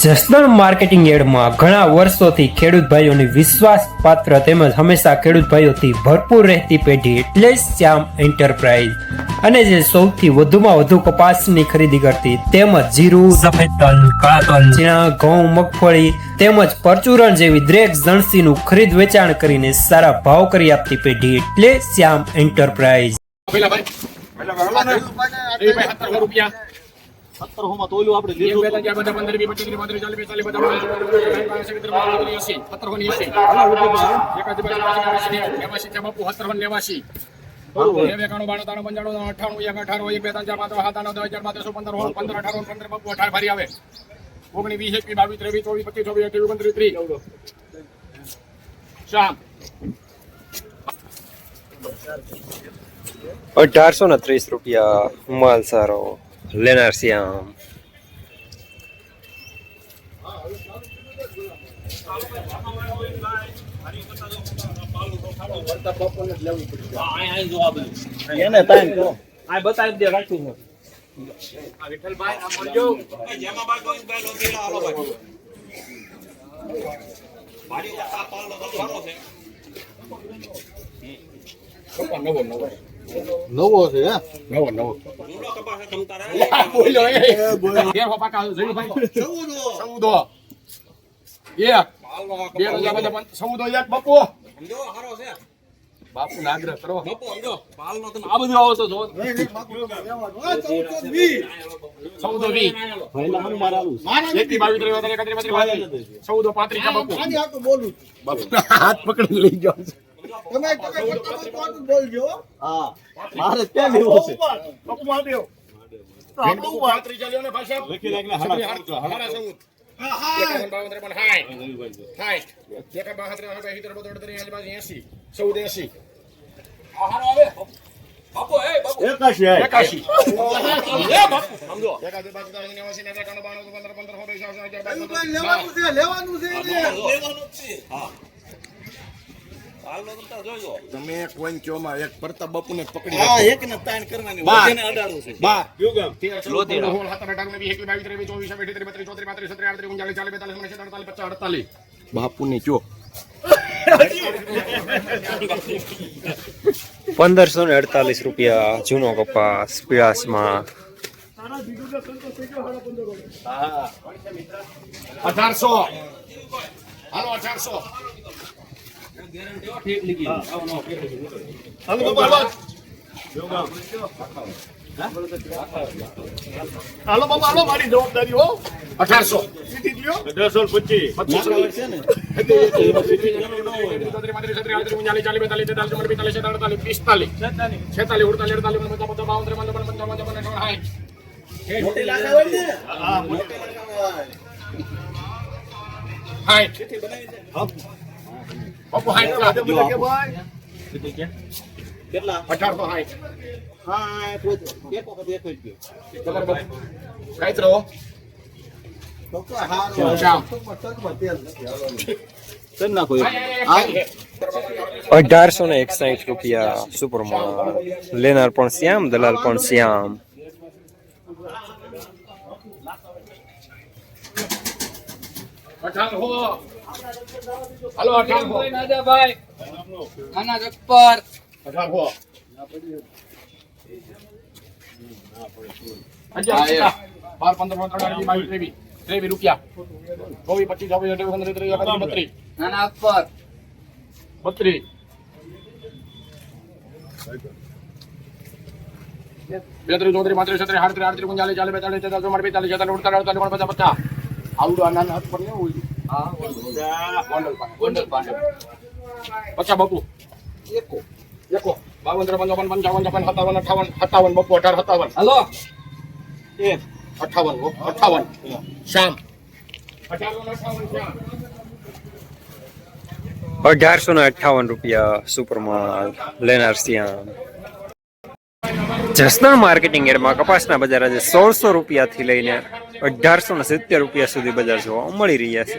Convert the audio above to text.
Jasdan marketing યાર્ડમાં ઘણા વર્ષોથી ખેડૂત ભાઈઓની વિશ્વાસપાત્ર તેમજ હંમેશા ખેડૂત ભાઈઓથી ભરપૂર રહેતી પેઢી એટલે શ્યામ એન્ટરપ્રાઇઝ અને જે સૌથી વધુમાં વધુ કપાસની ખરીદી કરતી તેમજ જીરું, સફેદ તલ, કાળા તલ, ચણા, ઘઉં, મગફળી તેમજ પરચુરણ જેવી દરેક જણસીનું ખરીદ વેચાણ કરીને સારા ભાવ કરી આપતી પેઢી એટલે શ્યામ એન્ટરપ્રાઇઝ। ₹1830 માલ સારો લેનાર શ્યામ। નવો છે નવો બાપુ આગ્રહ કરો બાપુ સમજો પાલ નો તમે આ બધું આવો છો 1420 ભાઈલા મન મારાલું 1435 બાપુ આની આ તો બોલું બાપુ હાથ પકડી લઈ જાવ તમે કોણ બોલજો હા મારે ક્યાં લેવો છે બાપુ માર દેવો બાપુ 35 ચાલ્યો ને ભાષા લખી લાગલા હમારા સૌદ તમે કોઈ ચોમાં એક પ્રતાપ બાપુ ને પકડી એક ને તાણ કરવાની વજને અડાડો છે બા યોગમ 13 બાપુ ને ચો ₹1548 જૂનો કપાસ પીળાસમાં। 1800 હાલો 1800 હાલો બાબા હાલો મારી જવાબદારી હો ₹1861 સુપરમાલ લેનાર પણ શ્યામ, દલાલ પણ શ્યામ। હાલો 1800 નાજાભાઈ આના જગપર 1800 ₹23 નાના અકબર 32 50 બાપુ એકો 52 55 55 57 બાપુ 18 હાલો 58 શ્યામ ₹1858 સુપરમાલ લેનાર શ્યામ। જસદણ માર્કેટિંગ યાર્ડમાં કપાસના બજાર આજે ₹1600 થી લઈને ₹1870 સુધી બજાર જોવા મળી રહ્યા છે।